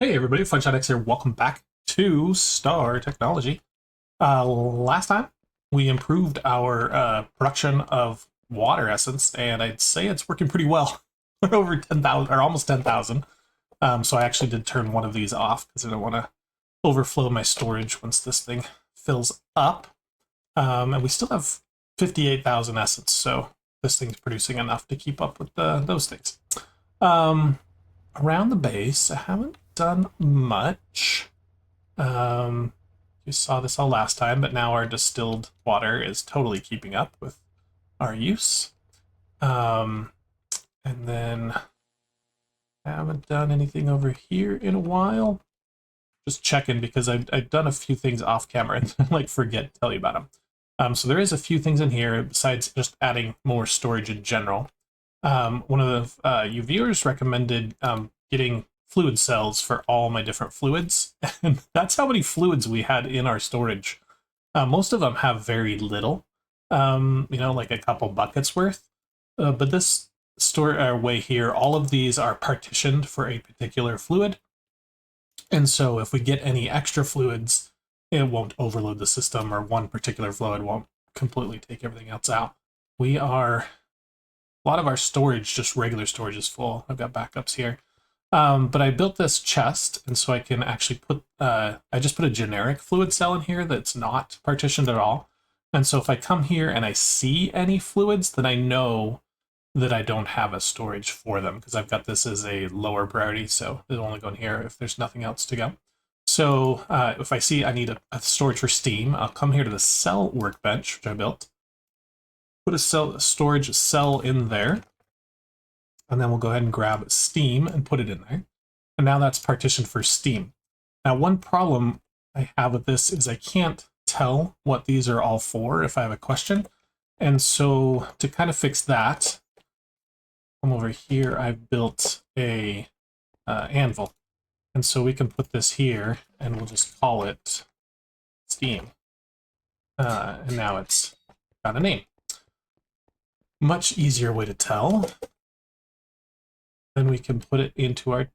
Hey everybody, FunshineX here. Welcome back to Star Technology. Last time we improved our production of water essence, and I'd say it's working pretty well. We're over 10,000, or almost 10,000. So I actually did turn one of these off because I don't want to overflow my storage once this thing fills up. And we still have 58,000 essence, so this thing's producing enough to keep up with those things. Around the base, I haven't done much. You saw this all last time, but now our distilled water is totally keeping up with our use. And then I haven't done anything over here in a while. Just checking because I've done a few things off camera and like forget to tell you about them. So there is a few things in here besides just adding more storage in general. One of you viewers recommended getting fluid cells for all my different fluids, and that's how many fluids we had in our storage. Most of them have very little, like a couple buckets worth. But this store way here, all of these are partitioned for a particular fluid. And so if we get any extra fluids, it won't overload the system, or one particular fluid won't completely take everything else out. A lot of our storage, just regular storage, is full. I've got backups here. But I built this chest, and so I can actually put, I just put a generic fluid cell in here that's not partitioned at all. And so if I come here and I see any fluids, then I know that I don't have a storage for them, because I've got this as a lower priority, so it'll only go in here if there's nothing else to go. So if I see I need a storage for steam, I'll come here to the cell workbench, which I built, put a storage cell in there, and then we'll go ahead and grab steam and put it in there. And now that's partitioned for steam. Now, one problem I have with this is I can't tell what these are all for if I have a question. And so to kind of fix that, come over here, I've built a anvil. And so we can put this here and we'll just call it steam. And now it's got a name. Much easier way to tell. Then we can put it into our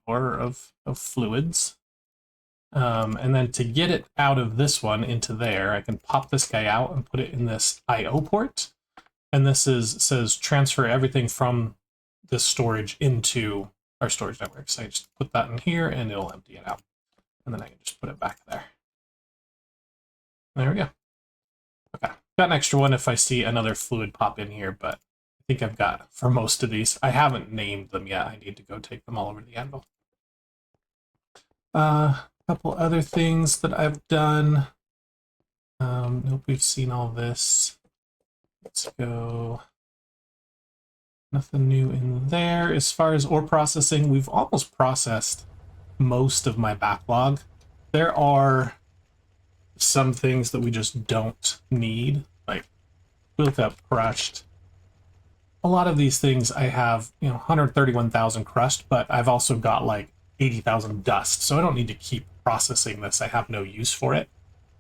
tower of fluids. And then to get it out of this one into there, I can pop this guy out and put it in this I/O port. And this says transfer everything from this storage into our storage network. So I just put that in here and it'll empty it out. And then I can just put it back there. There we go. Okay, got an extra one if I see another fluid pop in here, but I think I've got for most of these. I haven't named them yet. I need to go take them all over to the anvil. A couple other things that I've done. Nope, we've seen all this. Let's go. Nothing new in there. As far as ore processing, we've almost processed most of my backlog. There are some things that we just don't need, like built up crushed. A lot of these things I have, 131,000 crushed, but I've also got like 80,000 dust, so I don't need to keep processing this. I have no use for it.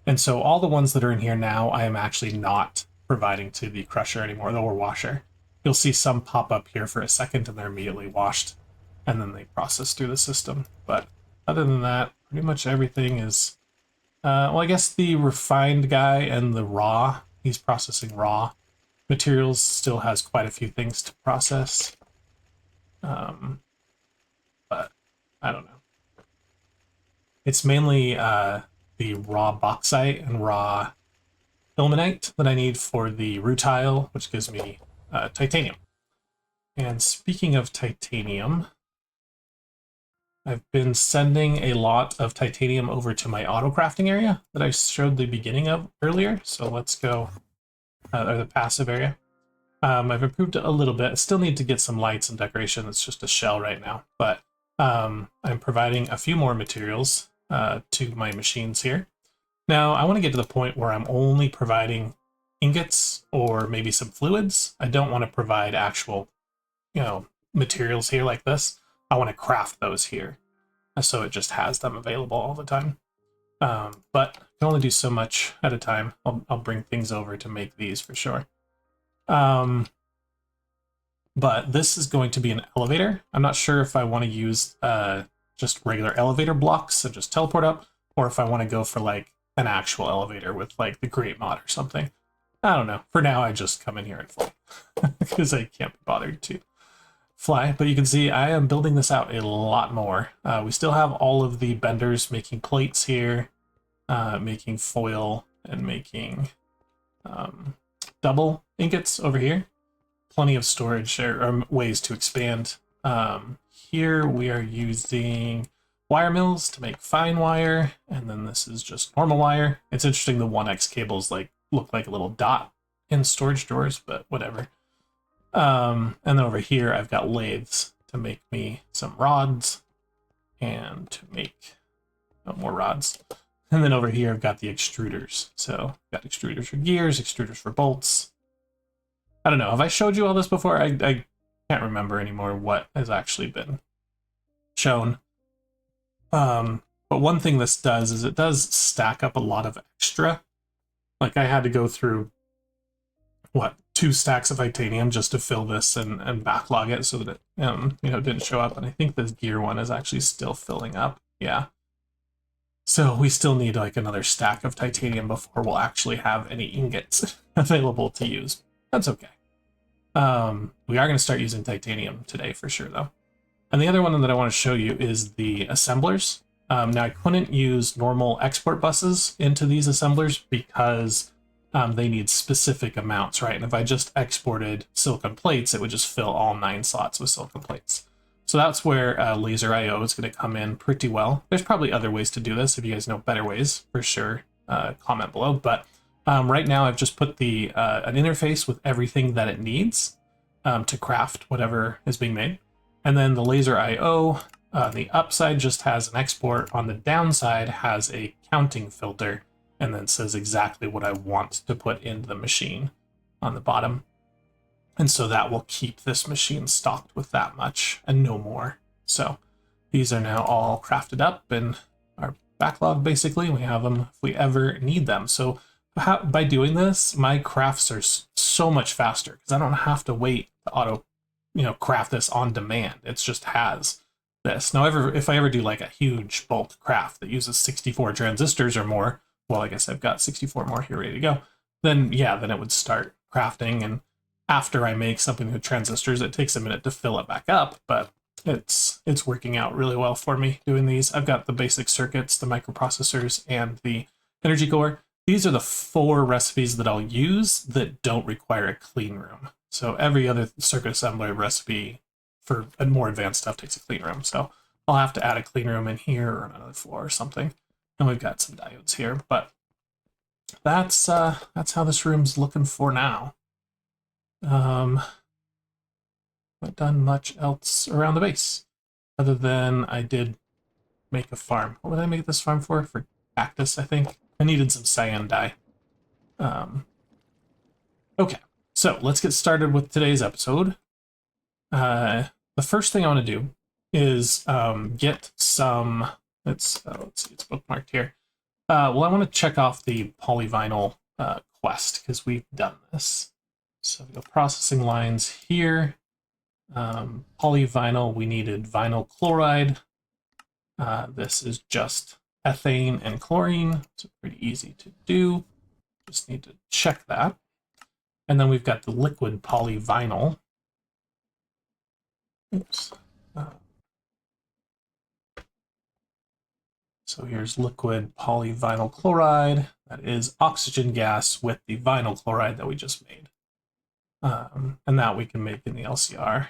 And so all the ones that are in here now, I am actually not providing to the crusher anymore, the ore washer. You'll see some pop up here for a second and they're immediately washed, and then they process through the system. But other than that, pretty much everything is, well, I guess the refined guy and the raw, he's processing raw. Materials still has quite a few things to process. But I don't know. It's mainly the raw bauxite and raw ilmenite that I need for the rutile, which gives me titanium. And speaking of titanium, I've been sending a lot of titanium over to my auto crafting area that I showed the beginning of earlier. So let's go, or the passive area. I've improved it a little bit. I still need to get some lights and decoration. It's just a shell right now, but I'm providing a few more materials to my machines here. Now, I want to get to the point where I'm only providing ingots or maybe some fluids. I don't want to provide actual, materials here like this. I want to craft those here, so it just has them available all the time. But I can only do so much at a time. I'll bring things over to make these for sure. But this is going to be an elevator. I'm not sure if I want to use just regular elevator blocks and just teleport up, or if I want to go for like an actual elevator with like the Great Mod or something. I don't know. For now, I just come in here and fly because I can't be bothered to fly. But you can see I am building this out a lot more. We still have all of the benders making plates here, making foil and making double ingots over here. Plenty of storage or ways to expand. Here we are using wire mills to make fine wire, and then this is just normal wire. It's interesting the 1x cables like look like a little dot in storage drawers, but whatever. And then over here I've got lathes to make me some rods and to make more rods. And then over here I've got the extruders. So I've got extruders for gears, extruders for bolts. I don't know, have I showed you all this before? I can't remember anymore what has actually been shown. But one thing this does is it does stack up a lot of extra. Like I had to go through, what, 2 stacks of titanium just to fill this and backlog it so that it, you know, didn't show up. And I think this gear one is actually still filling up. Yeah. So we still need like another stack of titanium before we'll actually have any ingots available to use. That's okay. We are going to start using titanium today for sure, though. And the other one that I want to show you is the assemblers. Now, I couldn't use normal export buses into these assemblers because they need specific amounts, right? And if I just exported silicon plates, it would just fill all 9 slots with silicon plates. So that's where laser IO is going to come in pretty well. There's probably other ways to do this. If you guys know better ways, for sure, comment below. But right now I've just put the an interface with everything that it needs to craft whatever is being made. And then the laser IO, the upside just has an export. On the downside has a counting filter and then says exactly what I want to put into the machine on the bottom. And so that will keep this machine stocked with that much and no more. So these are now all crafted up in our backlog, basically. We have them if we ever need them. So by doing this, my crafts are so much faster because I don't have to wait to auto, you know, craft this on demand. It's just has this. Now, if I ever do like a huge bulk craft that uses 64 transistors or more, well, I guess I've got 64 more here ready to go, then yeah, then it would start crafting. And after I make something with transistors, it takes a minute to fill it back up, but it's working out really well for me doing these. I've got the basic circuits, the microprocessors, and the energy core. These are the 4 recipes that I'll use that don't require a clean room. So every other circuit assembler recipe for more advanced stuff takes a clean room. So I'll have to add a clean room in here or another floor or something. And we've got some diodes here, but that's how this room's looking for now. Haven't done much else around the base other than I did make a farm. What did I make this farm for? For cactus, I think. I needed some cyan dye. Okay, so let's get started with today's episode. The first thing I want to do is get some. Let's see, it's bookmarked here. Well, I want to check off the polyvinyl quest because we've done this. So we go processing lines here. Polyvinyl, we needed vinyl chloride. This is just ethane and chlorine. So pretty easy to do. Just need to check that. And then we've got the liquid polyvinyl. Oops. So here's liquid polyvinyl chloride. That is oxygen gas with the vinyl chloride that we just made. And that we can make in the LCR.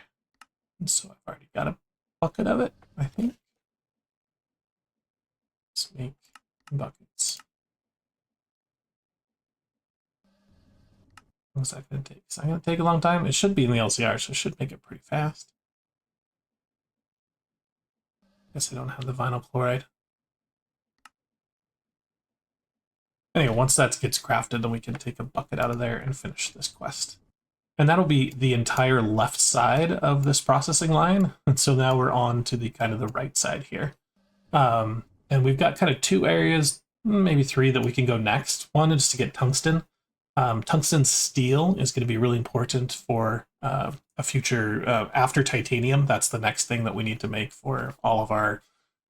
And so I've already got a bucket of it, I think. Let's make buckets. What's that going to take? Is that going to take a long time? It should be in the LCR, so it should make it pretty fast. Guess I don't have the vinyl chloride. Anyway, once that gets crafted, then we can take a bucket out of there and finish this quest. And that'll be the entire left side of this processing line. And so now we're on to the kind of the right side here. And we've got kind of 2 areas, maybe 3 that we can go next. One is to get tungsten. Tungsten steel is going to be really important for a future, after titanium. That's the next thing that we need to make for all of our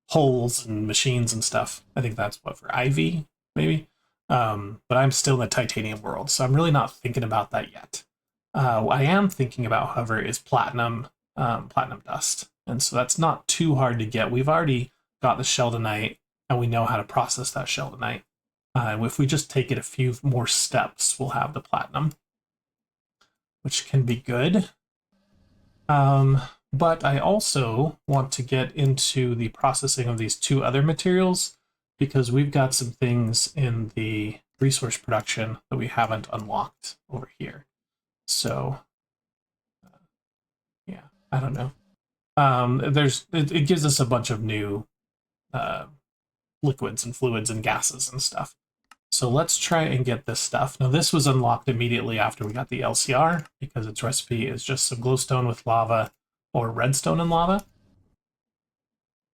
holes and machines and stuff. I think that's what, for IV, maybe? But I'm still in the titanium world, so I'm really not thinking about that yet. What I am thinking about, however, is platinum, platinum dust. And so that's not too hard to get. We've already got the sheldonite, and we know how to process that sheldonite. If we just take it a few more steps, we'll have the platinum, which can be good. But I also want to get into the processing of these two other materials, because we've got some things in the resource production that we haven't unlocked over here. So, yeah, I don't know. It gives us a bunch of new liquids and fluids and gases and stuff. So let's try and get this stuff. Now, this was unlocked immediately after we got the LCR, because its recipe is just some glowstone with lava or redstone and lava.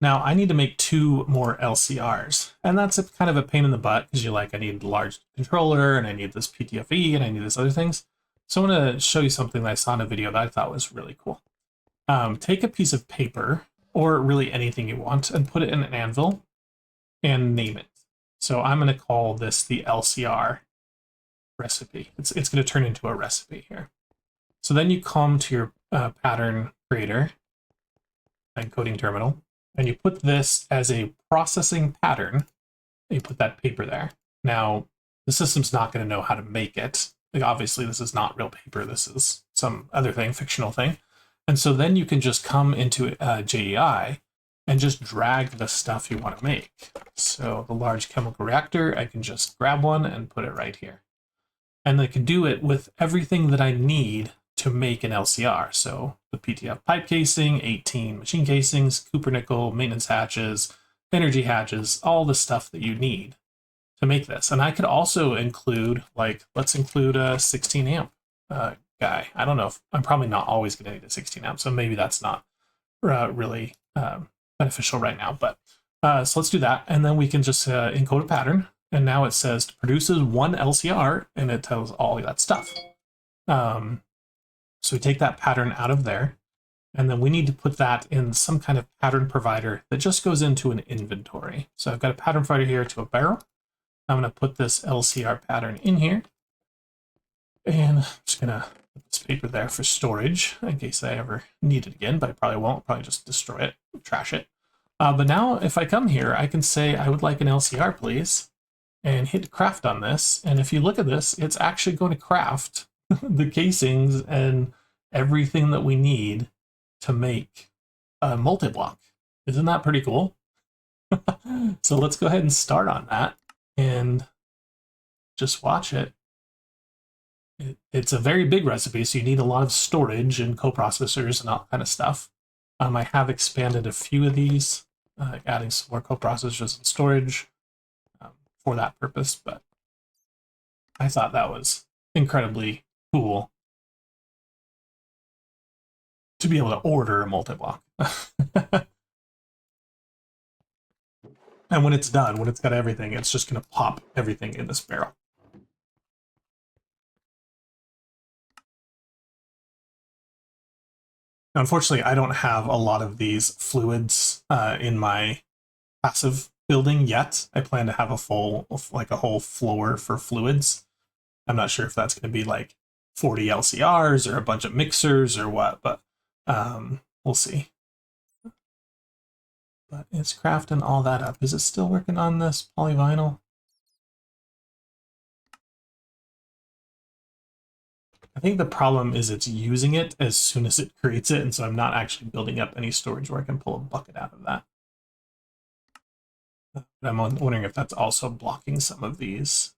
Now, I need to make 2 more LCRs, and that's kind of a pain in the butt, because you're like, I need a large controller, and I need this PTFE, and I need this other things. So I'm going to show you something that I saw in a video that I thought was really cool. Take a piece of paper, or really anything you want, and put it in an anvil, and name it. So I'm going to call this the LCR recipe. It's going to turn into a recipe here. So then you come to your pattern creator and coding terminal, and you put this as a processing pattern, and you put that paper there. Now, the system's not going to know how to make it. Like, obviously, this is not real paper. This is some other thing, fictional thing. And so then you can just come into JEI and just drag the stuff you want to make. So the large chemical reactor, I can just grab one and put it right here. And I can do it with everything that I need to make an LCR. So the PTF pipe casing, 18 machine casings, cupronickel, maintenance hatches, energy hatches, all the stuff that you need to make this. And I could also include, like, let's include a 16 amp guy. I don't know if I'm probably not always going to need a 16 amp, so maybe that's not really beneficial right now. But so let's do that, and then we can just encode a pattern. And now it says produces 1 LCR, and it tells all that stuff. So we take that pattern out of there, and then we need to put that in some kind of pattern provider that just goes into an inventory. So I've got a pattern provider here to a barrel. I'm going to put this LCR pattern in here, and I'm just going to put this paper there for storage in case I ever need it again, but I probably won't. I'll probably just destroy it, trash it. But now if I come here, I can say I would like an LCR, please, and hit craft on this. And if you look at this, it's actually going to craft the casings and everything that we need to make a multi-block. Isn't that pretty cool? So let's go ahead and start on that and just watch it. It's a very big recipe, so you need a lot of storage and coprocessors and all kind of stuff. I have expanded a few of these, adding some more coprocessors and storage for that purpose, but I thought that was incredibly cool to be able to order a multi-block. And when it's done, when it's got everything, it's just going to pop everything in this barrel. Now, unfortunately, I don't have a lot of these fluids in my passive building yet. I plan to have a whole floor for fluids. I'm not sure if that's going to be like 40 LCRs or a bunch of mixers or what, but we'll see. But it's crafting all that up. Is it still working on this polyvinyl? I think the problem is it's using it as soon as it creates it, and so I'm not actually building up any storage where I can pull a bucket out of that. But I'm wondering if that's also blocking some of these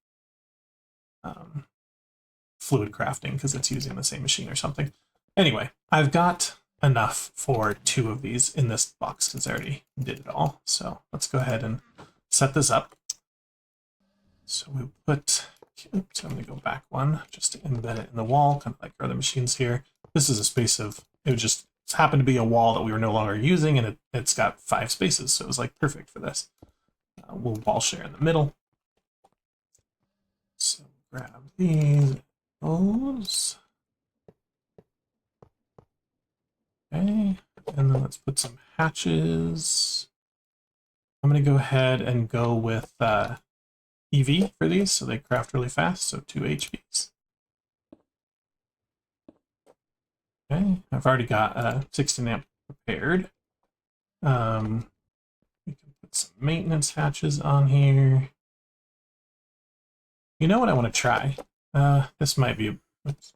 fluid crafting because it's using the same machine or something. Anyway, I've got enough for 2 of these in this box because I already did it all. So let's go ahead and set this up. So we put, oops, I'm going to go back one just to embed it in the wall, kind of like our other machines here. This is a space of, it just happened to be a wall that we were no longer using, and it's got 5 spaces, so it was like perfect for this. We'll wall share in the middle. So grab these, those. Okay, and then let's put some hatches. I'm going to go ahead and go with EV for these, so they craft really fast, so 2 HVs. Okay, I've already got 16 amp prepared. We can put some maintenance hatches on here. You know what I want to try? This might be... Oops.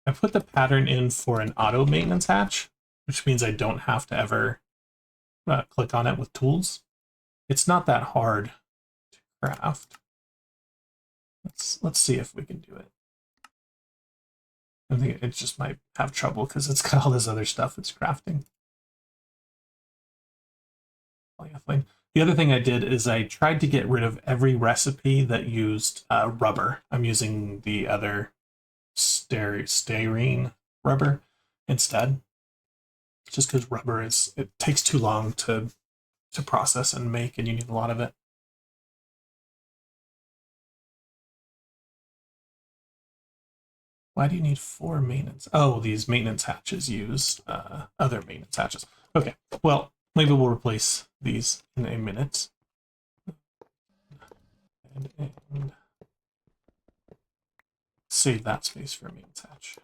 I put the pattern in for an auto maintenance hatch, which means I don't have to ever click on it with tools. It's not that hard to craft. Let's see if we can do it. I think it just might have trouble because it's got all this other stuff it's crafting. Polyethylene. The other thing I did is I tried to get rid of every recipe that used rubber. I'm using the other styrene rubber instead, just because rubber it takes too long to process and make, and you need a lot of it. Why do you need 4 maintenance? Oh, these maintenance hatches use other maintenance hatches. Okay, well, maybe we'll replace these in a minute. And save that space for a maintenance hatch.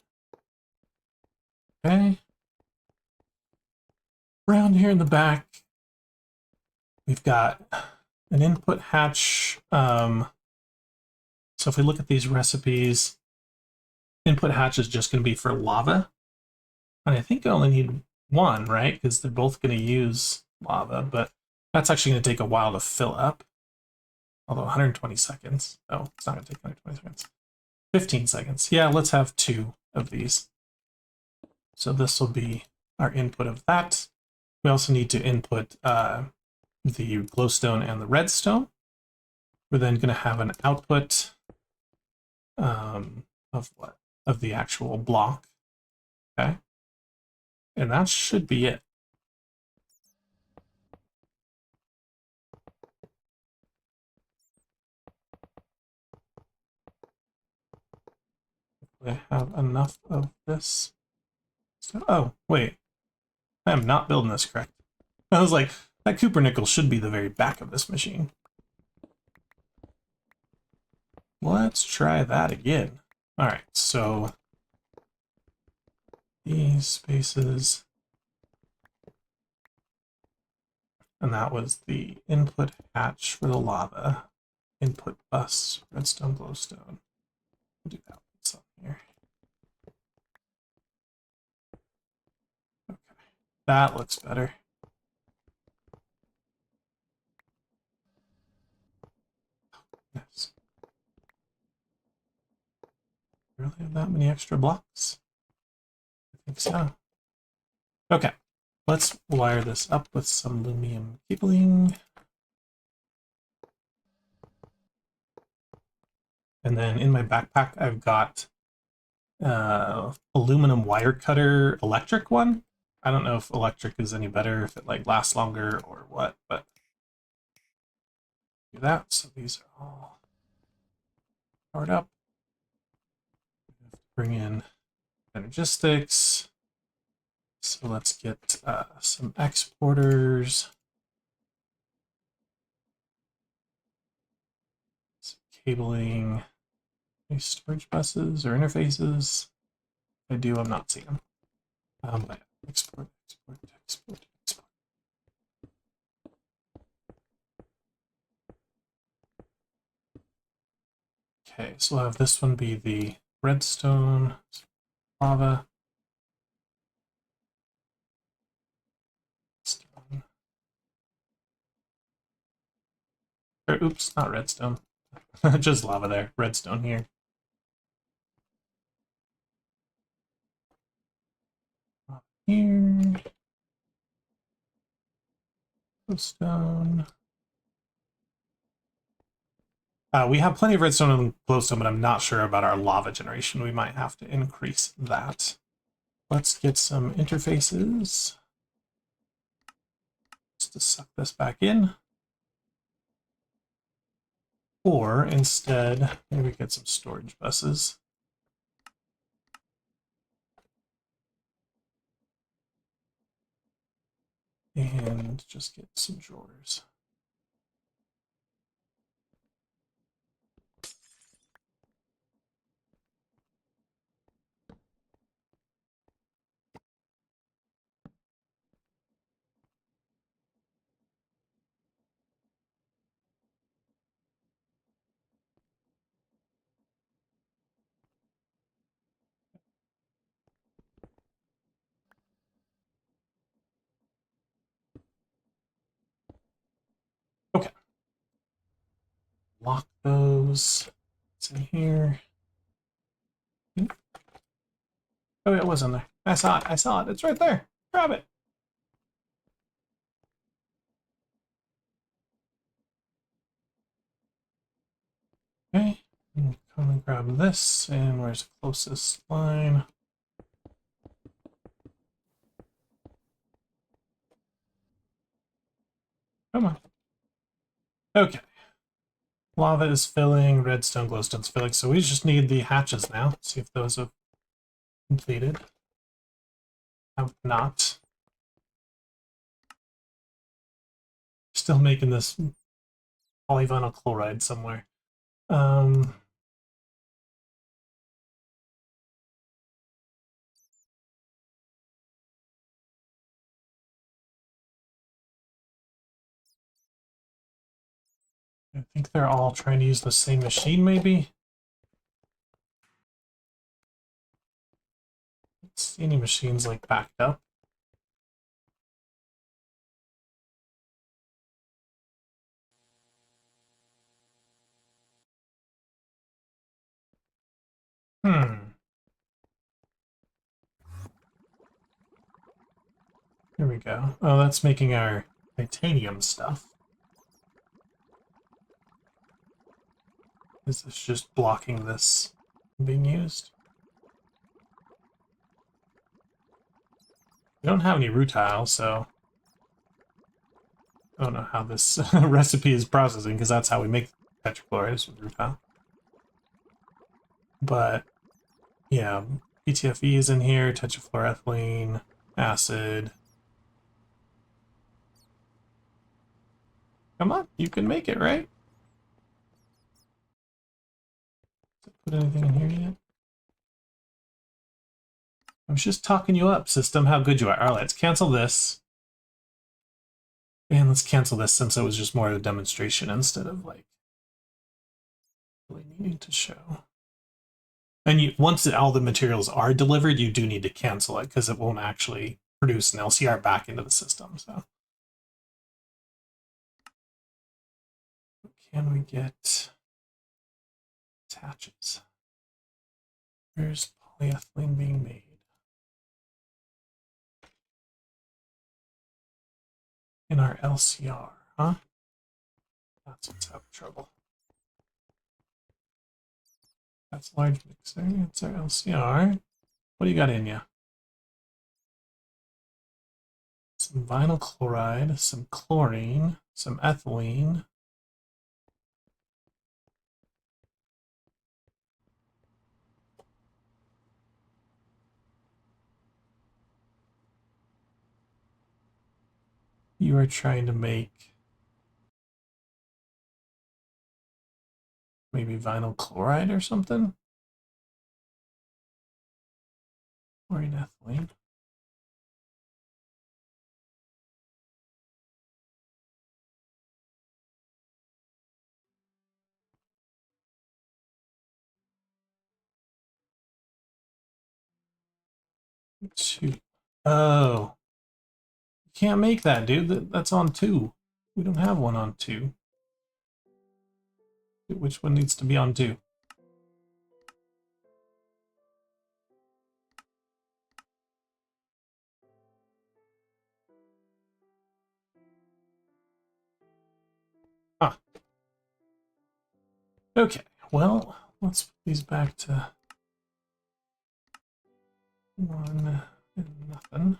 Okay. Around here in the back, we've got an input hatch. So if we look at these recipes, input hatch is just going to be for lava. And I think I only need 1, right? Because they're both going to use lava, but that's actually going to take a while to fill up. Although 120 seconds. Oh, it's not going to take 120 seconds. 15 seconds. Yeah, let's have 2 of these. So this will be our input of that. We also need to input the glowstone and the redstone. We're then going to have an output of what? Of the actual block. Okay. And that should be it. I have enough of this. So, oh, wait. I am not building this correct. I was like, that Cooper nickel should be the very back of this machine. Let's try that again. All right, so these spaces, and that was the input hatch for the lava, input bus, redstone, glowstone. We'll do that one here. Okay, that looks better. Yes. Really have that many extra blocks? I think so. Okay, let's wire this up with some aluminum cabling. And then in my backpack, I've got aluminum wire cutter electric one. I don't know if electric is any better, if it like lasts longer or what, but do that. So these are all powered up. We have to bring in energistics. So let's get some exporters. Some cabling. Any storage buses or interfaces? If I do, I'm not seeing them. Export, export, export, export. Okay, so we'll have this one be the redstone, lava. Stone. Or, oops, not redstone. Just lava there. Redstone here. Here. Glowstone. We have plenty of redstone and glowstone, but I'm not sure about our lava generation. We might have to increase that. Let's get some interfaces. Just to suck this back in. Or instead, maybe get some storage buses. And just get some drawers. lock those. It's in here. Oh, it was in there. I saw it. I saw it. It's right there. Grab it. Okay. Come and grab this. And where's the closest line? Come on. Okay. Lava is filling. Redstone, glowstone's filling. So we just need the hatches now. See if those have completed. Have not. Still making this polyvinyl chloride somewhere. I think they're all trying to use the same machine, maybe? Don't see any machines like backed up. Here we go. Oh, that's making our titanium stuff. Is this just blocking this being used? We don't have any rutile, so I don't know how this recipe is processing, because that's how we make tetrachloride, is with rutile. But yeah, PTFE is in here, tetrafluoroethylene, acid. Come on, you can make it, right? Did I put anything in here yet? I was just talking you up, system, how good you are. All right, let's cancel this. And let's cancel this since it was just more of a demonstration instead of like really needing to show. And once all the materials are delivered, you do need to cancel it because it won't actually produce an LCR back into the system. So, can we get attaches? Where's polyethylene being made? In our LCR, huh? That's what's having trouble. That's large mixer. It's our LCR. What do you got in you? Some vinyl chloride, some chlorine, some ethylene. You are trying to make maybe vinyl chloride or something? Chlorine ethylene. Shoot. Oh. You can't make that, dude. That's on 2. We don't have one on 2. Which one needs to be on 2? Huh. Okay, well, let's put these back to 1 and nothing.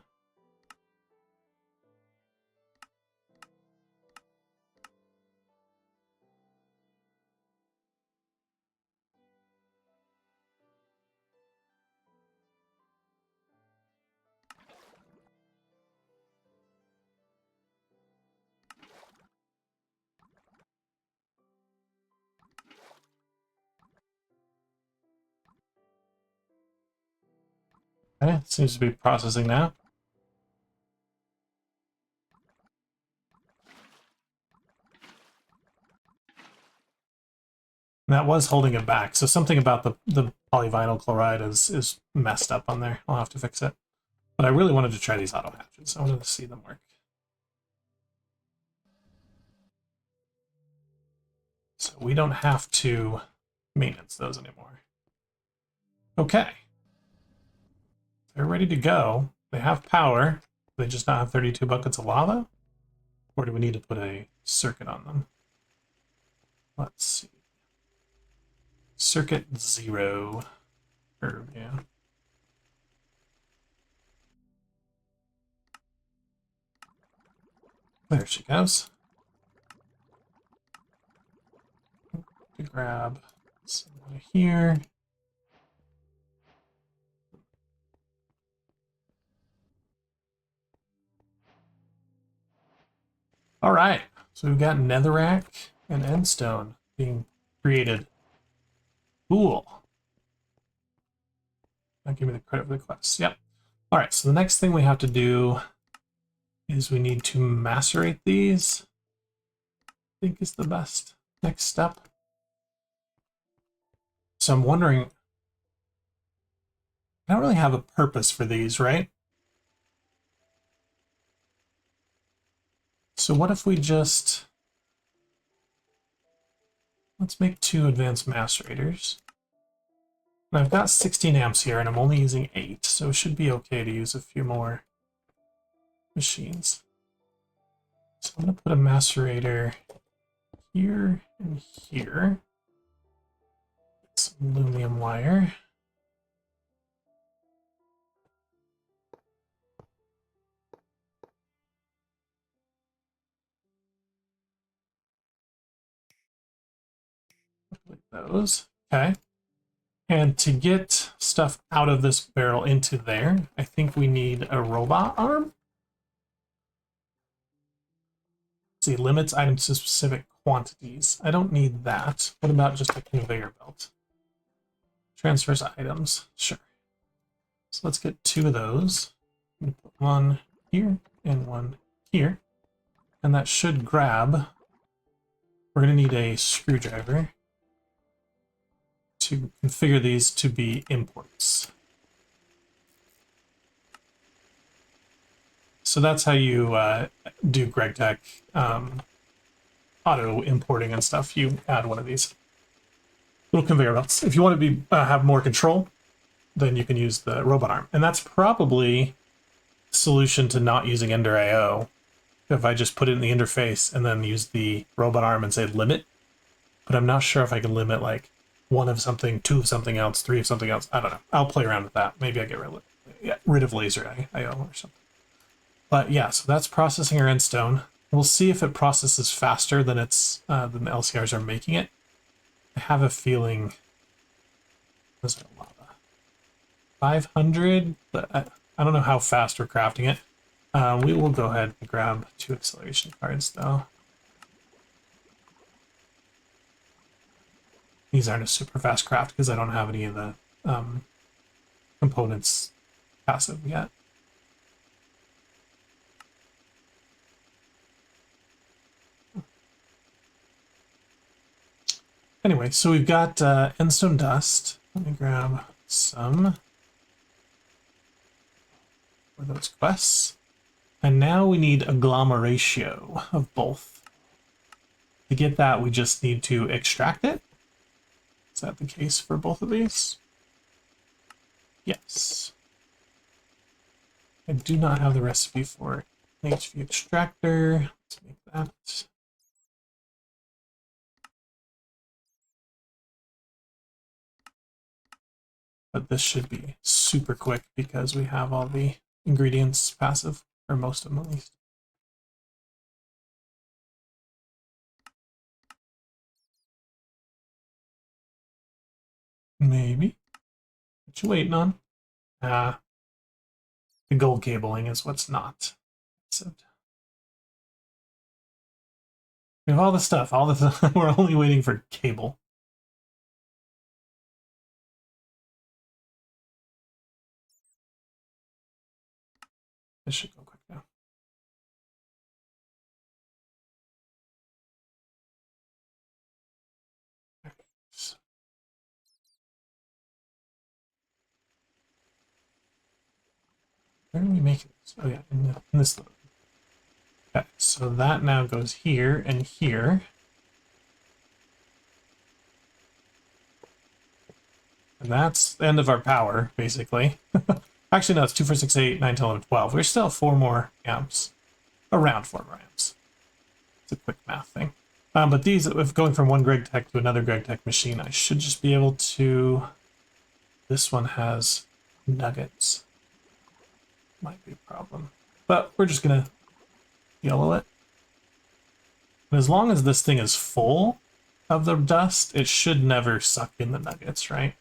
Okay, it seems to be processing now. And that was holding it back, so something about the polyvinyl chloride is messed up on there. I'll have to fix it. But I really wanted to try these auto hatches. I wanted to see them work. So So we don't have to maintenance those anymore. Okay. They're ready to go. They have power. They just not have 32 buckets of lava? Or do we need to put a circuit on them? Let's see. Circuit 0. Or, yeah. There she goes. To grab some here. All right, so we've got netherrack and endstone being created. Cool. Now give me the credit for the quest. Yep. All right, so the next thing we have to do is we need to macerate these. I think is the best next step. So I'm wondering, I don't really have a purpose for these, right? So what if we just, let's make 2 advanced macerators. And I've got 16 amps here and I'm only using 8, so it should be okay to use a few more machines. So I'm going to put a macerator here and here. Some aluminum wire. Like those. Okay. And to get stuff out of this barrel into there, I think we need a robot arm. Let's see, limits items to specific quantities. I don't need that. What about just a conveyor belt? Transfers items. Sure. So let's get 2 of those. I'm going to put 1 here and 1 here. And that should grab. We're going to need a screwdriver to configure these to be imports. So that's how you do GregTech auto importing and stuff. You add one of these little conveyor belts. If you want to be have more control, then you can use the robot arm. And that's probably a solution to not using Ender IO. If I just put it in the interface and then use the robot arm and say limit. But I'm not sure if I can limit like 1 of something, 2 of something else, 3 of something else. I don't know. I'll play around with that. Maybe I get rid of laser IO or something. But yeah, so that's processing our endstone. We'll see if it processes faster than it's than the LCRs are making it. I have a feeling. Was it a lava? 500, but I don't know how fast we're crafting it. We will go ahead and grab 2 acceleration cards though. These aren't a super fast craft because I don't have any of the components passive yet. Anyway, so we've got endstone dust. Let me grab some for those quests. And now we need agglomeratio of both. To get that, we just need to extract it. Is that the case for both of these? Yes. I do not have the recipe for an HV extractor. Let's make that. But this should be super quick because we have all the ingredients passive, or most of them at least. Maybe. What you waiting on? The gold cabling is what's not. So we have all the stuff, we're only waiting for cable. This should go quick now. Where are we making this? Oh yeah, in this load. Okay, so that now goes here and here. And that's the end of our power, basically. Actually, no, it's 2, 4, 6, 8, 9, 10, 11, 12. We're still at 4 more amps. Around 4 more amps. It's a quick math thing. But these, if going from one GregTech to another GregTech machine, I should just be able to... This one has nuggets. Might be a problem. But we're just going to yellow it. And as long as this thing is full of the dust, it should never suck in the nuggets, right?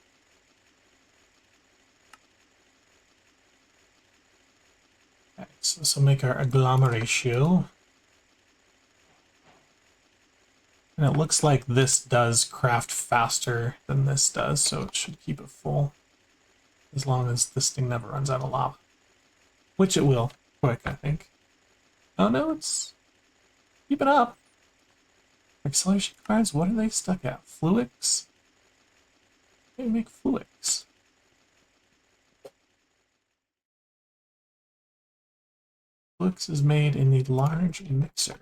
Okay, so this will make our agglomeration. And it looks like this does craft faster than this does, so it should keep it full. As long as this thing never runs out of lava. Which it will, quick, I think. Oh no, it's... Keep it up! Acceleration cards, what are they stuck at? Fluix? They make Fluix. Fluix is made in the large mixer.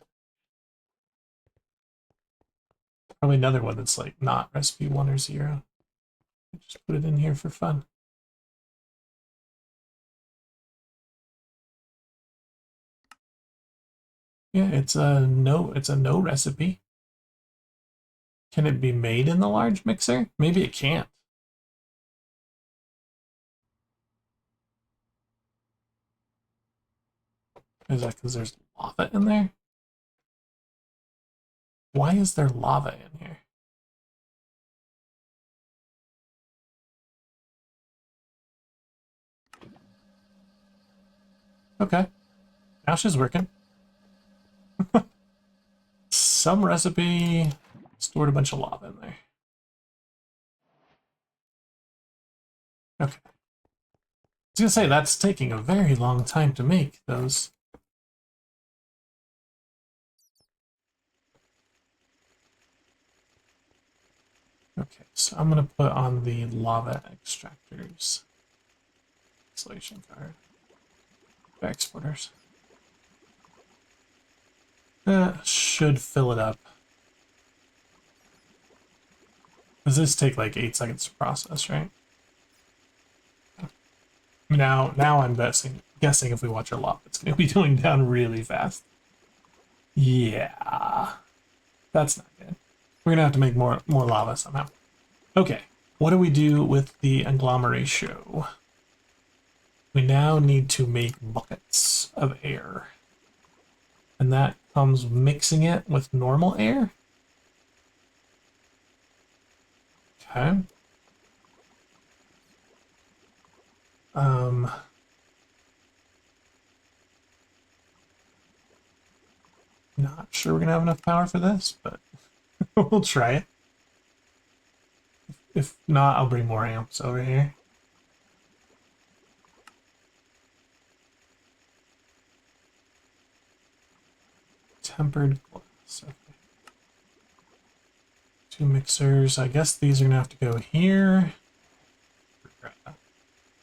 Probably another one that's like not recipe 1 or 0. Just put it in here for fun. Yeah, it's a no recipe. Can it be made in the large mixer? Maybe it can't. Is that because there's lava in there? Why is there lava in here? Okay. Now she's working. Some recipe stored a bunch of lava in there. Okay. I was gonna say, that's taking a very long time to make those. Okay, so I'm gonna put on the lava extractors. Installation card. Exporters. That should fill it up. Does this take like 8 seconds to process, right? Now I'm guessing if we watch our lava, it's gonna be going down really fast. Yeah, that's not good. We're gonna have to make more lava somehow. Okay, what do we do with the agglomeration? We now need to make buckets of air. And that comes mixing it with normal air. Okay. Not sure we're gonna have enough power for this, but we'll try it. If not, I'll bring more amps over here. Tempered glass. Okay. 2 mixers. I guess these are gonna have to go here. For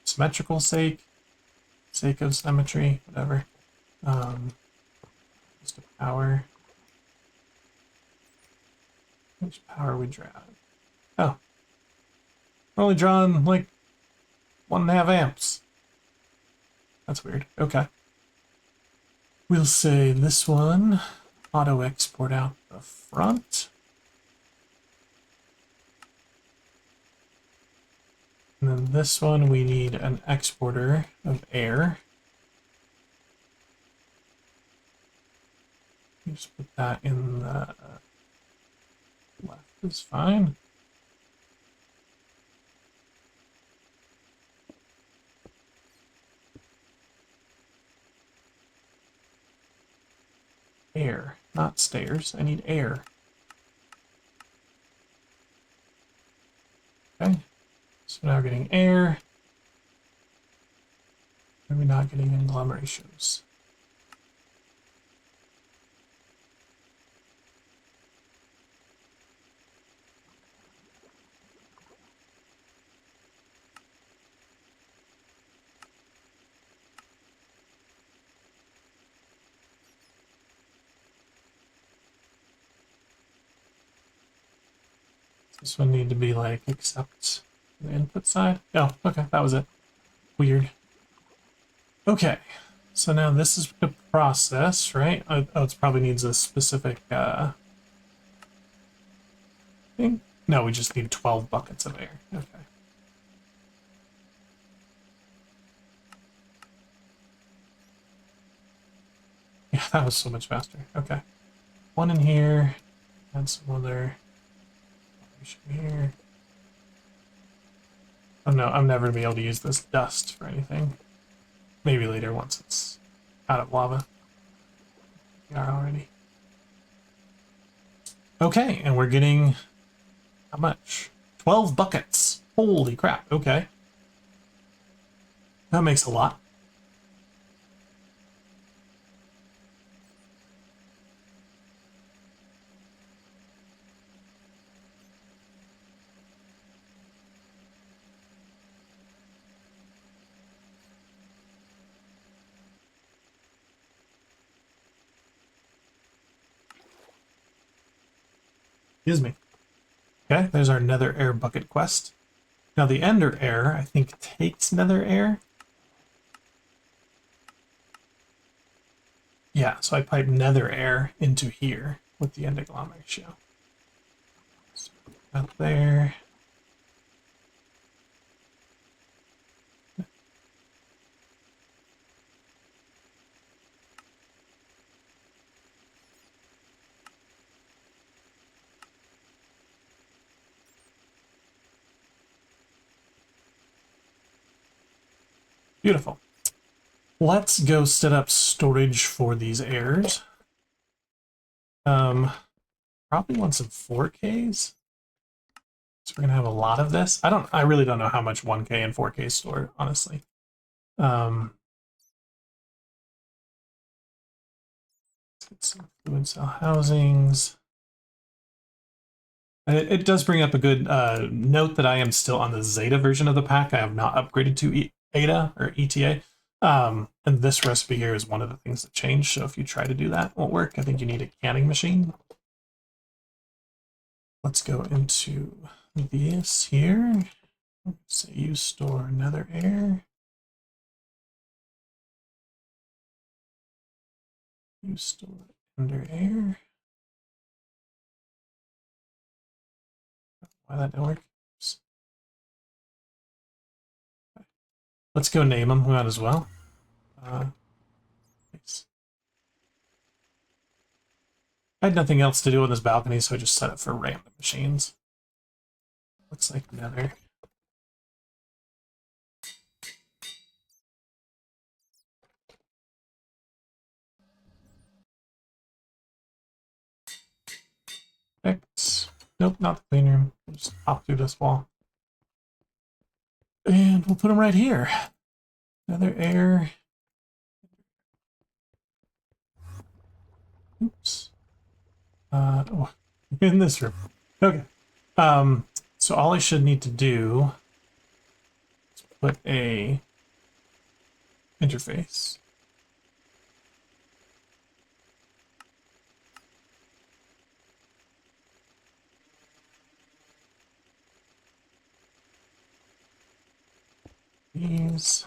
symmetrical sake of symmetry, whatever. Just a power. Which power are we drawing? Oh. We're only drawing like 1.5 amps. That's weird. Okay. We'll say this one, auto export out the front. And then this one, we need an exporter of air. Just put that in the left is fine. Air, not stairs. I need air. Okay. So now we're getting air. And we're not getting agglomerations. This one need to be like accept The input side? Oh, okay, that was it. Weird. Okay, so now this is the process, right? Oh, it probably needs a specific thing. No, we just need 12 buckets of air. Okay. Yeah, that was so much faster. Okay. One in here. Add some other here. Oh no, I'm never gonna be able to use this dust for anything. Maybe later once it's out of lava. We are already. Okay, and we're getting how much? 12 buckets. Holy crap. Okay. That makes a lot. Excuse me. Okay, there's our nether air bucket quest. Now the ender air, I think, takes nether air. Yeah, so I pipe nether air into here with the endoglom ratio. So up there. Beautiful. Let's go set up storage for these airs. Probably want some 4Ks. So we're gonna have a lot of this. I really don't know how much 1K and 4K store, honestly. Let's get some fluid cell housings. It does bring up a good note that I am still on the Zeta version of the pack. I have not upgraded to Eta or ETA. And this recipe here is one of the things that changed. So if you try to do that, it won't work. I think you need a canning machine. Let's go into this here. Say you store nether air. You store ender air. Why that didn't work? Oops. Okay. Let's go name them. We might as well. Nice. I had nothing else to do on this balcony, so I just set it for random machines. Looks like nether. X. Nope, not the clean room. We'll just hop through this wall. And we'll put them right here. Nether air. Oops. Oh, in this room. Okay. So all I should need to do is put a interface. These.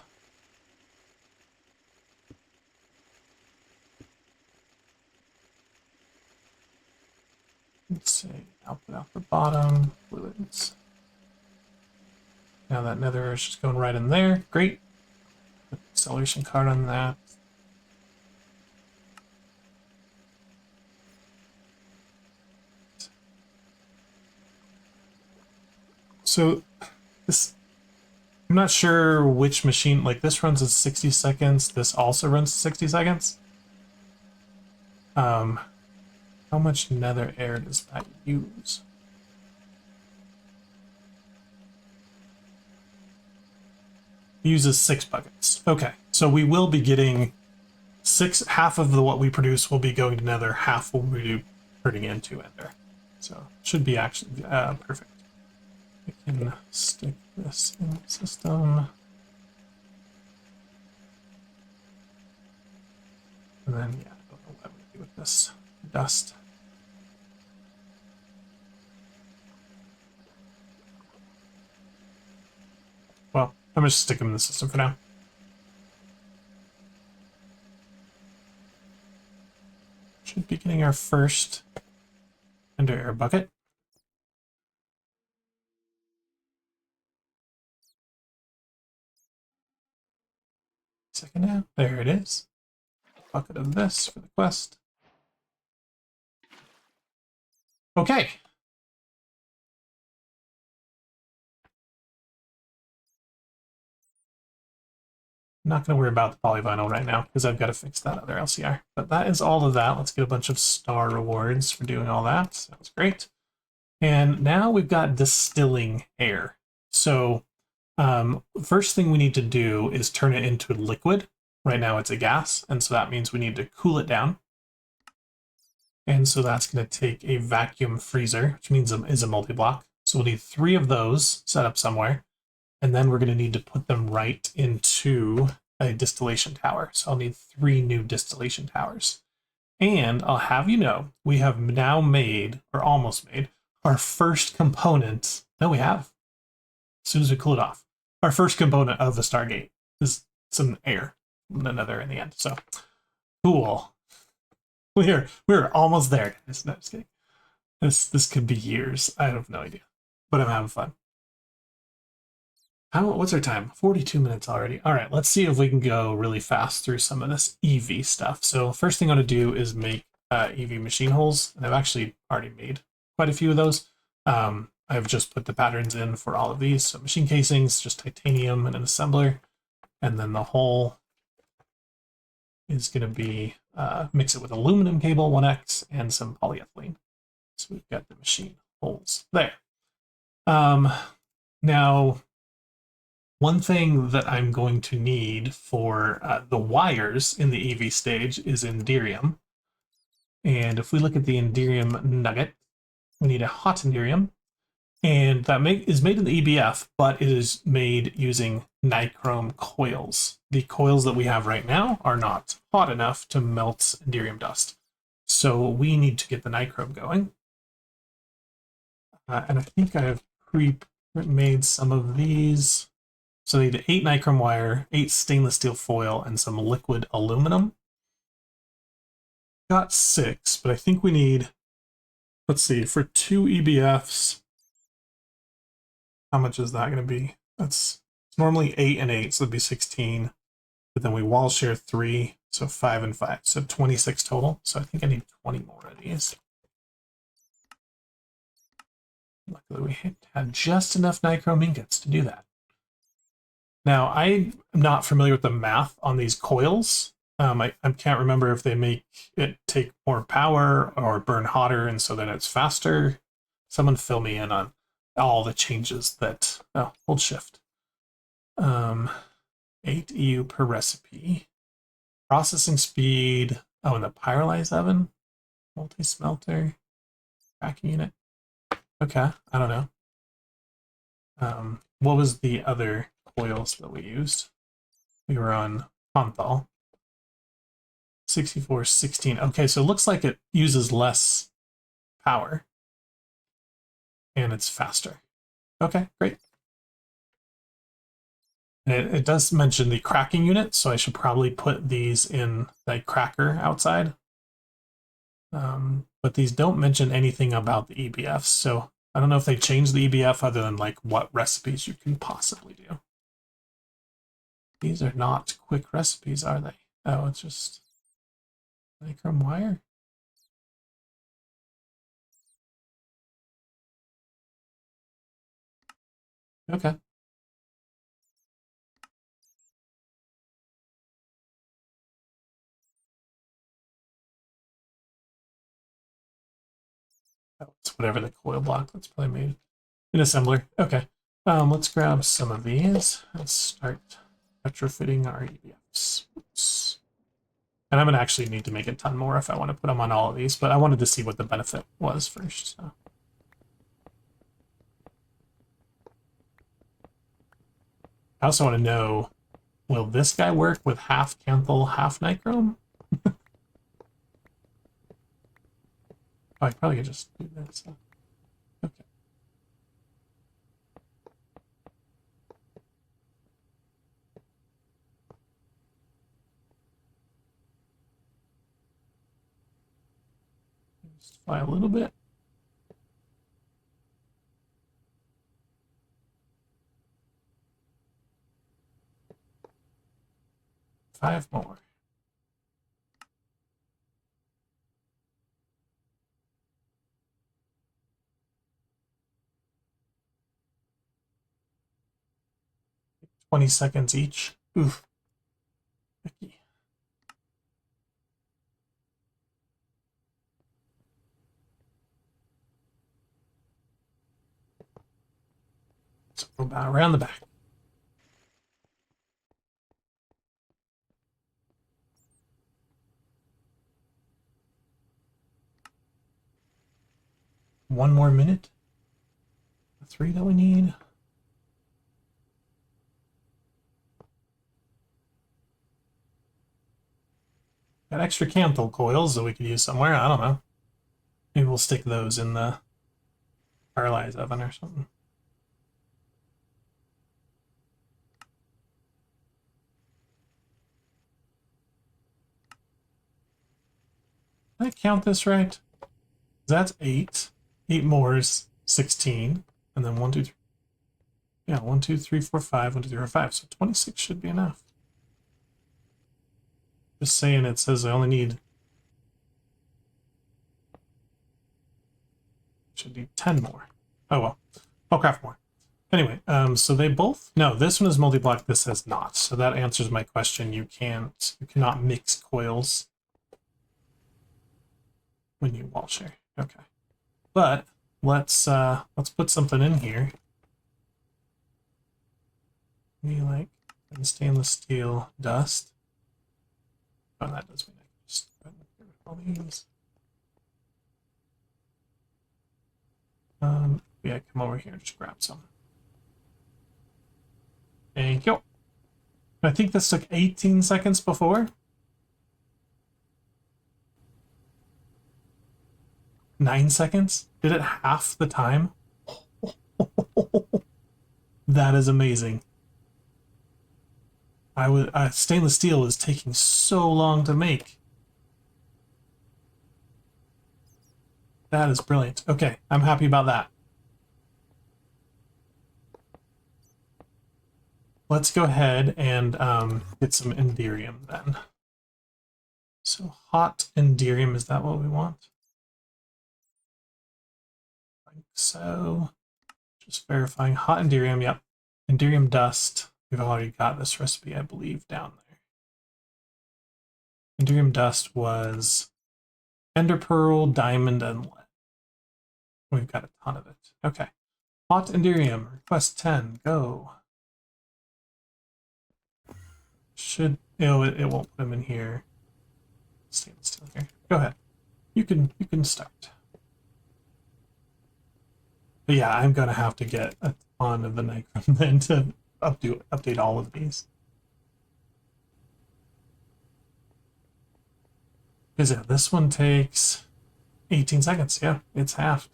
Let's say output out the bottom, fluids. Now that nether is just going right in there. Great. Put the acceleration card on that. So this, I'm not sure which machine, like this runs in 60 seconds. This also runs 60 seconds. How much nether air does that use? It uses 6 buckets. Okay, so we will be getting half of what we produce will be going to nether, half will be turning into ender. So should be actually perfect. I can stick this in the system. And then, yeah, I don't know what I'm going to do with this dust. I'm just stick them in the system for now. Should be getting our first ender air bucket. Second now. There it is. Bucket of this for the quest. Okay. I'm not going to worry about the polyvinyl right now because I've got to fix that other LCR. But that is all of that. Let's get a bunch of star rewards for doing all that. Sounds great. And now we've got distilling air. So first thing we need to do is turn it into liquid. Right now it's a gas, and so that means we need to cool it down. And so that's going to take a vacuum freezer, which means is a multi-block. So we'll need 3 of those set up somewhere. And then we're going to need to put them right into a distillation tower. So I'll need 3 new distillation towers. And I'll have you know, we have now made, or almost made, our first component. No, we have. As soon as we cool it off. Our first component of the Stargate is some air. Another in the end. So, cool. We're almost there. No, just kidding. This could be years. I have no idea. But I'm having fun. What's our time? 42 minutes already. All right, let's see if we can go really fast through some of this EV stuff. So first thing I want to do is make EV machine holes. And I've actually already made quite a few of those. I've just put the patterns in for all of these. So machine casings, just titanium and an assembler. And then the hole is going to be, mix it with aluminum cable 1X and some polyethylene. So we've got the machine holes there. Now, one thing that I'm going to need for the wires in the EV stage is Enderium. And if we look at the Enderium nugget, we need a hot Enderium. And that is made in the EBF, but it is made using nichrome coils. The coils that we have right now are not hot enough to melt Enderium dust. So we need to get the nichrome going. And I think I have pre-made some of these. So I need 8 nichrome wire, 8 stainless steel foil, and some liquid aluminum. Got 6, but I think we need, let's see, for 2 EBFs, how much is that going to be? It's normally 8 and 8, so it'd be 16. But then we wall share 3, so 5 and 5, so 26 total. So I think I need 20 more of these. Luckily, we had just enough nichrome ingots to do that. Now, I'm not familiar with the math on these coils. I can't remember if they make it take more power or burn hotter, and so then it's faster. Someone fill me in on all the changes that... Oh, hold shift. 8 EU per recipe. Processing speed. Oh, and the pyrolyze oven. Multi-smelter. Cracking unit. Okay, I don't know. What was the other coils that we used? We were on Ponthal. 6416. Okay, so it looks like it uses less power. And it's faster. Okay, great. And it does mention the cracking unit, so I should probably put these in the cracker outside. But these don't mention anything about the EBFs, so I don't know if they changed the EBF other than like what recipes you can possibly do. These are not quick recipes, are they? Oh, it's just nichrome wire. Okay. Oh, it's whatever the coil block that's probably made. An assembler. Okay. Let's grab some of these. Let's start retrofitting our EBFs. Oops. And I'm going to actually need to make a ton more if I want to put them on all of these, but I wanted to see what the benefit was first. So. I also want to know, will this guy work with half Canthal, half Nichrome? Oh, I probably could just do this. Okay. Just fly a little bit. Five more. $20 seconds each. Oof. Icky. So about around the back. One more minute. The 3 that we need. Got extra canthal coils that we could use somewhere. I don't know. Maybe we'll stick those in the paralyzed oven or something. Did I count this right? That's 8. 8 more is 16. And then 1, 2, 3. Yeah, 1, 2, 3, 4, 5. 1, 2, 3, 4, 5. So 26 should be enough. Just saying, it says I only need. Should need 10 more. Oh well. I'll craft more. Anyway, so they both. No, this one is multi-block. This says not. So that answers my question. You cannot mix coils when you wall share. Okay. But let's put something in here. Maybe like stainless steel dust. Oh, that does mean I can just all these. Yeah, come over here and just grab some. Thank you. I think this took 18 seconds before. 9 seconds? Did it half the time? That is amazing. Stainless steel is taking so long to make. That is brilliant. Okay, I'm happy about that. Let's go ahead and get some Enderium then. So hot Enderium, is that what we want? I think so. Just verifying hot Enderium, yep. Enderium dust. We've already got this recipe, I believe, down there. Enderium dust was Ender Pearl, Diamond, and Lead. We've got a ton of it. Okay. Hot Enderium, request 10, go. Should, it won't put them in here. Stainless steel here. Go ahead. You can start. But yeah, I'm gonna have to get a ton of the Nicrom then to update all of these. Because yeah, this one takes 18 seconds. Yeah, it's halved.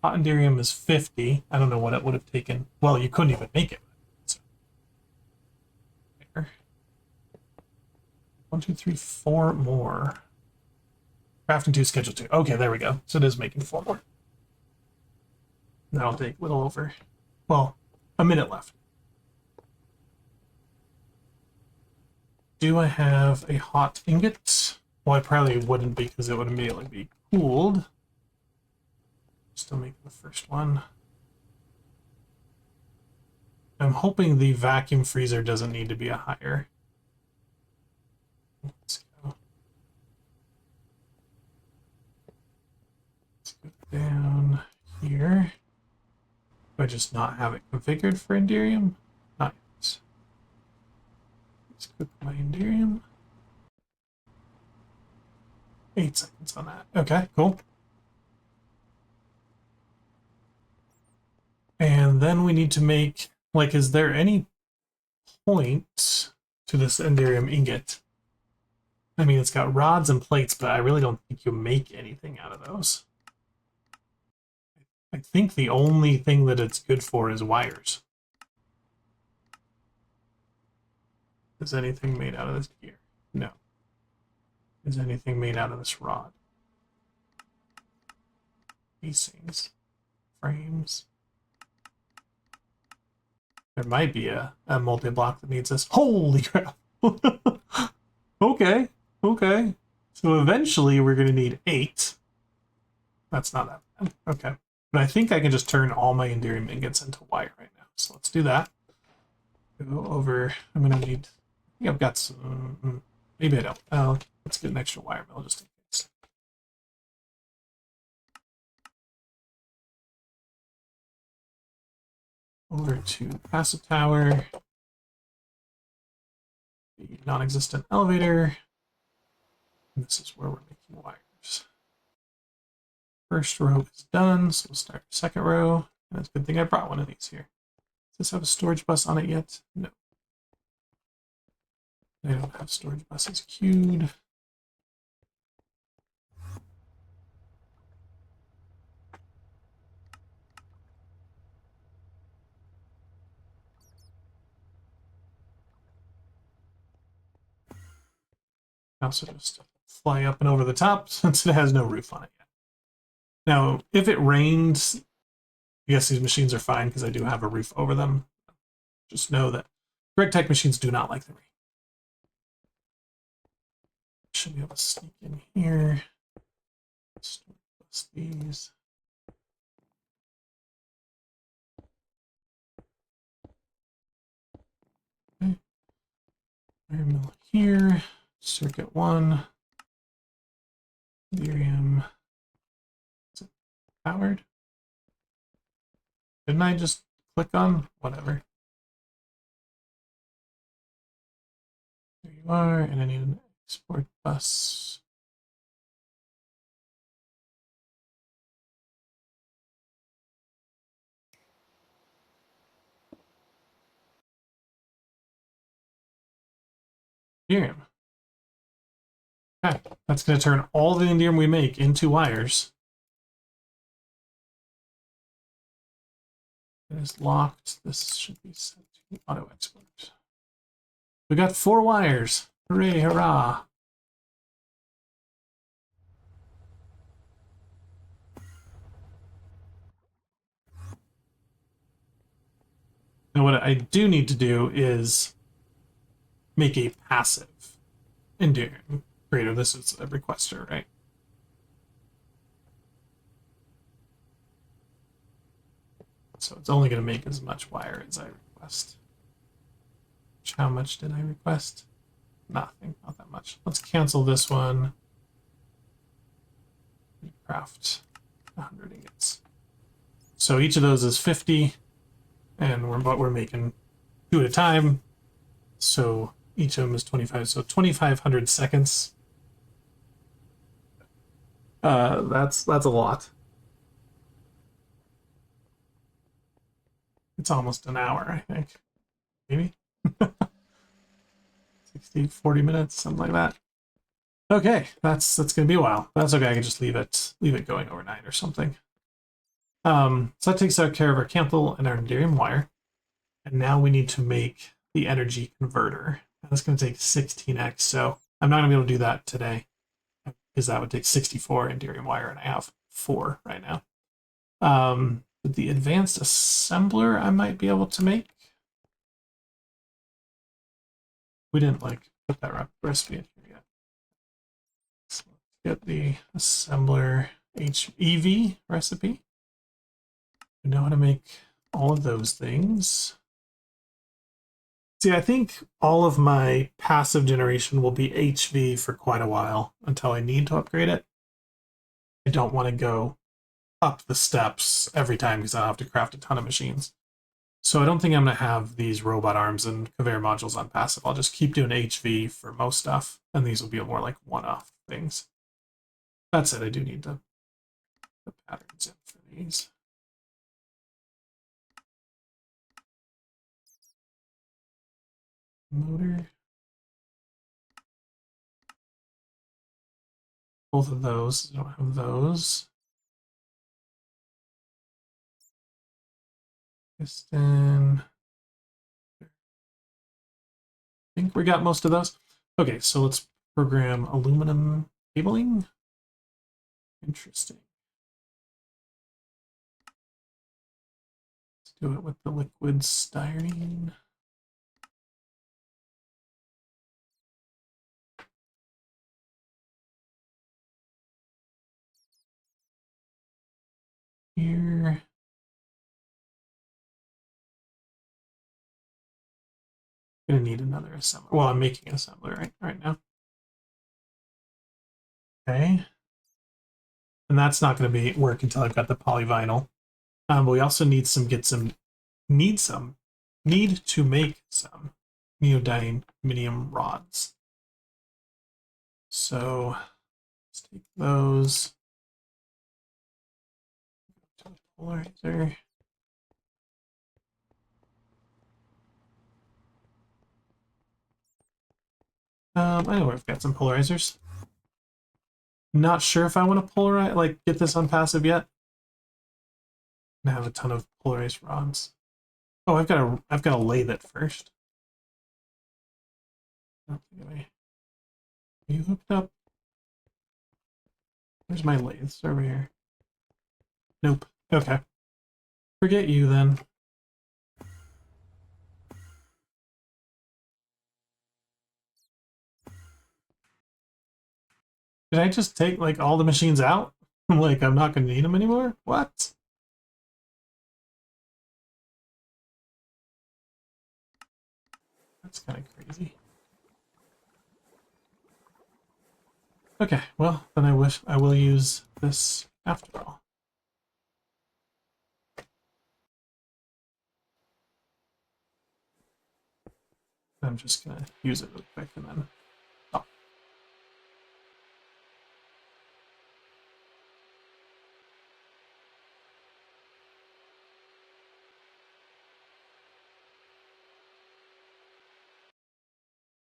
Hot Enderium is 50. I don't know what it would have taken. Well, you couldn't even make it. So. 1, 2, 3, 4 more. Crafting 2, schedule 2. Okay, there we go. So it is making 4 more. That'll take a little over, well, a minute left. Do I have a hot ingot? Well, I probably wouldn't because it would immediately be cooled. Still making the first one. I'm hoping the vacuum freezer doesn't need to be a higher. Let's go. Let's go down here. Do I just not have it configured for Enderium? Not yet. Let's cook my Enderium. 8 seconds on that. Okay, cool. And then we need to make, like, is there any point to this Enderium ingot? I mean, it's got rods and plates, but I really don't think you make anything out of those. I think the only thing that it's good for is wires. Is anything made out of this gear? No. Is anything made out of this rod? Casings, frames. There might be a multi-block that needs this. Holy crap! Okay, okay. So eventually we're going to need 8. That's not that bad. Okay. But I think I can just turn all my endearing ingots into wire right now. So let's do that. Go over. I'm going to need. I think I've got some. Maybe I don't. Let's get an extra wire mill just in case. Over to passive tower. The non-existent elevator. And this is where we're making wires. First row is done, so we'll start the second row. And it's a good thing I brought one of these here. Does this have a storage bus on it yet? No. I don't have storage buses queued. I also just fly up and over the top since it has no roof on it yet. Now, if it rained, I guess these machines are fine because I do have a roof over them. Just know that GregTech machines do not like the rain. Should be able to sneak in here. Bust these. Okay. Wire mill here. Circuit 1. Ethereum. Is it powered? Didn't I just click on whatever? There you are, and I need an export bus. Ethereum. Okay, that's going to turn all the Endearum we make into wires. It is locked. This should be set to auto export. We got 4 wires. Hooray, hurrah. Now what I do need to do is make a passive Endearum creator. This is a requester, right? So it's only going to make as much wire as I request. How much did I request? Nothing, not that much. Let's cancel this one. Craft 100 ingots. So each of those is 50, and we're making 2 at a time. So each of them is 25. So 2,500 seconds. That's a lot. It's almost an hour, I think. Maybe 60, 40 minutes, something like that. Okay, that's gonna be a while. That's okay. I can just leave it going overnight or something. So that takes care of our Canthal and our Endearum wire, and now we need to make the energy converter. And that's going to take 16x. So I'm not gonna be able to do that today because that would take 64 Endearum wire, and I have 4 right now. But the advanced assembler I might be able to make. We didn't put that recipe in here yet. So let's get the assembler HEV recipe. We know how to make all of those things. See, I think all of my passive generation will be HV for quite a while until I need to upgrade it. I don't want to go up the steps every time because I'll have to craft a ton of machines. So I don't think I'm going to have these robot arms and conveyor modules on passive. I'll just keep doing HV for most stuff, and these will be more like one-off things. That said, I do need to put patterns in for these. Motor. Both of those. I don't have those. Piston. I think we got most of those. Okay, so let's program aluminum cabling. Interesting. Let's do it with the liquid styrene. Here. Gonna need another assembler. Well, I'm making an assembler right now. Okay. And that's not going to be work until I've got the polyvinyl. But we also need to make some neodymium rods. So let's take those to the polarizer. I know I've got some polarizers. Not sure if I want to polarize, like get this on passive yet. I have a ton of polarized rods. Oh, I've got to lathe it first. Are you hooked up? Where's my lathes? Over here. Nope. Okay. Forget you then. Did I just take like all the machines out? Like I'm not going to need them anymore? What? That's kind of crazy. Okay, well, then I will use this after all. I'm just going to use it really quick and then stop.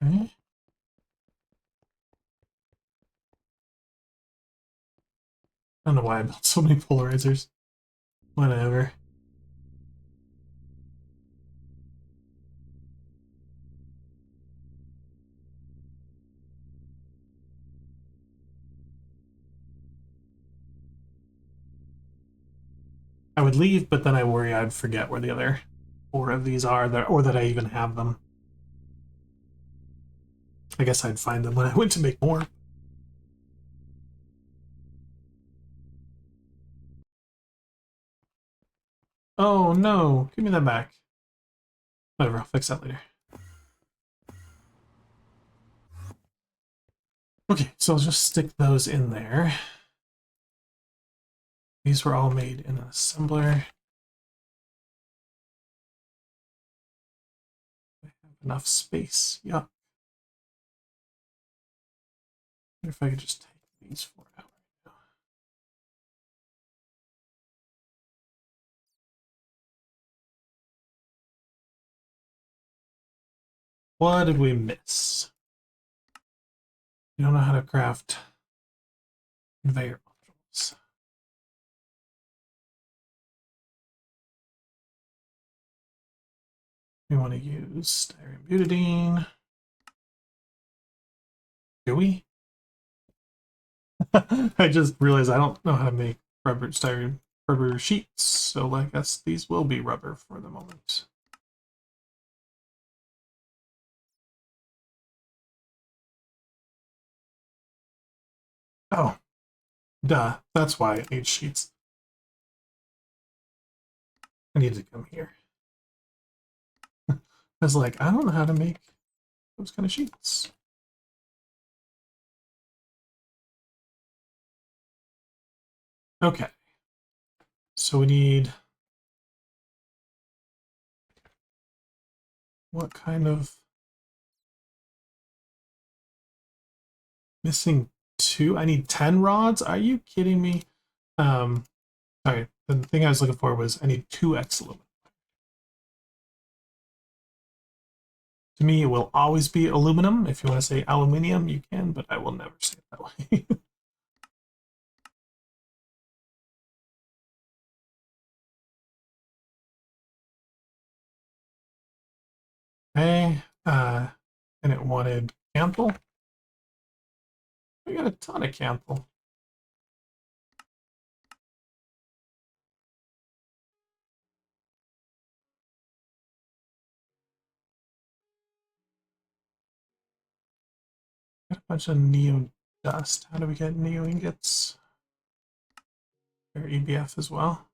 Okay. I don't know why I built so many polarizers. Whatever. I would leave, but then I worry I'd forget where the other 4 of these are, or that I even have them. I guess I'd find them when I went to make more. Oh no, give me that back. Whatever, I'll fix that later. Okay, so I'll just stick those in there. These were all made in an assembler. I have enough space. Yeah. If I could just take these 4 out right now. What did we miss? We don't know how to craft conveyor modules. We want to use styrene butadiene. Do we? I just realized I don't know how to make styrene rubber sheets, so I guess these will be rubber for the moment. Oh, duh. That's why it needs sheets. I need to come here. I was like, I don't know how to make those kind of sheets. Okay. So we need... What kind of... Missing 2? I need 10 rods? Are you kidding me? Sorry, the thing I was looking for was I need 2 X aluminum. To me, it will always be aluminum. If you want to say aluminium, you can, but I will never say it that way. Okay, and it wanted Canthal. We got a ton of Canthal. Got a bunch of Neo dust. How do we get Neo ingots? Or EBF as well.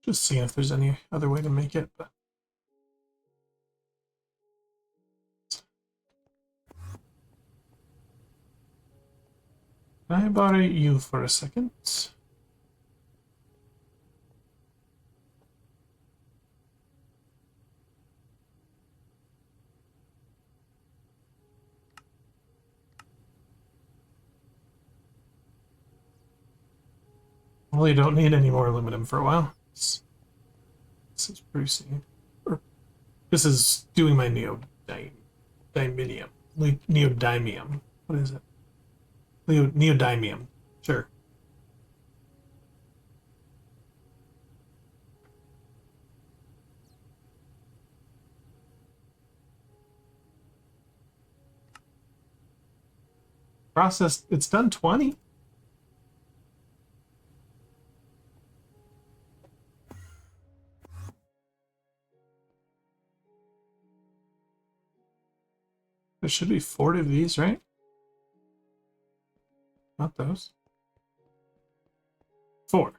Just seeing if there's any other way to make it, but can I bother you for a second? Well, you don't need any more aluminum for a while. This is producing, or this is doing my neodymium. Neodymium. What is it? Neodymium. Sure. Processed. It's done 20. There should be 40 of these, right? Not those. 4.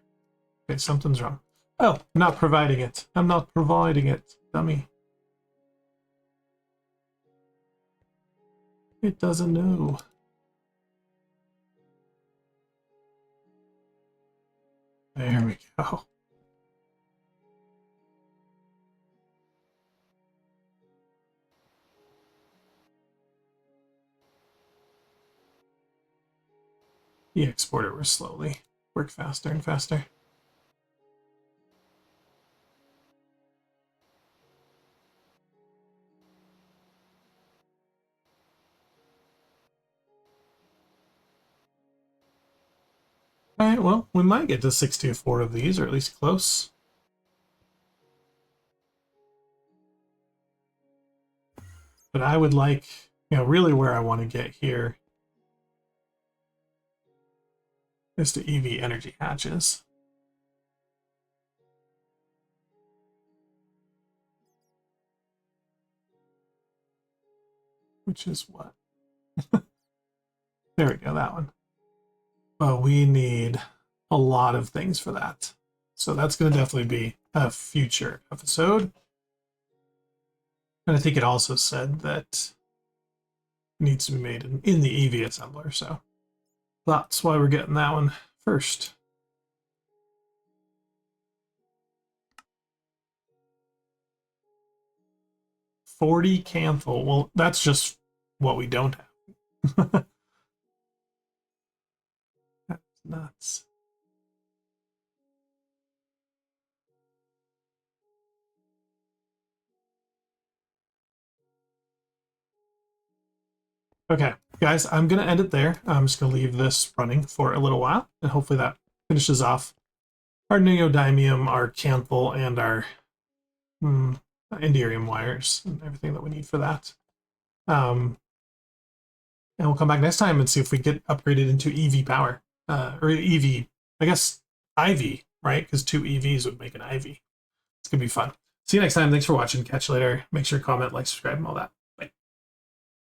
Okay, something's wrong. Oh, I'm not providing it. I'm not providing it, dummy. It doesn't know. There we go. The exporter will slowly work faster and faster. All right, well, we might get to 64 of these, or at least close. But I would like, really where I want to get here is to EV energy hatches. Which is what? There we go, that one. But we need a lot of things for that. So that's going to definitely be a future episode. And I think it also said that it needs to be made in the EV assembler, so that's why we're getting that one first. $40 Canthal. Well, that's just what we don't have. That's nuts. Okay, guys, I'm going to end it there. I'm just going to leave this running for a little while, and hopefully that finishes off our neodymium, our Canthal, and our Inderium wires and everything that we need for that. And we'll come back next time and see if we get upgraded into EV power. Or EV, I guess IV, right? Because 2 EVs would make an IV. It's going to be fun. See you next time. Thanks for watching. Catch you later. Make sure to comment, like, subscribe, and all that.